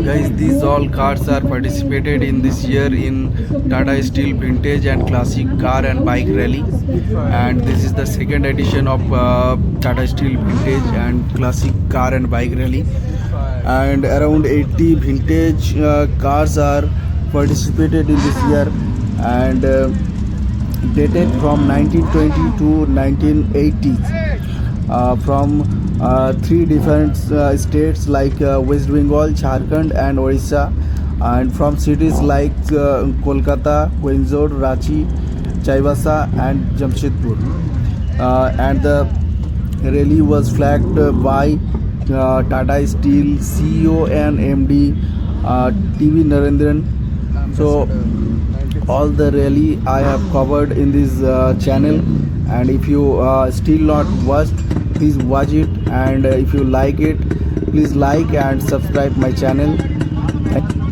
Guys, these all cars are participated in this year in Tata Steel Vintage and Classic Car and Bike Rally, and this is the second edition of Tata Steel Vintage and Classic Car and Bike Rally, and around 80 vintage cars are participated in this year, and dated from 1920 to 1980, from three different states like West Bengal, Jharkhand and Orissa, and from cities like Kolkata, Quenzor, Ranchi, Chaibasa and Jamshedpur. And the rally was flagged by Tata Steel CEO and MD TV Narendran. So all the rally I have covered in this channel, and if you still not watched, please watch it, and if you like it, please like and subscribe my channel. Thank you.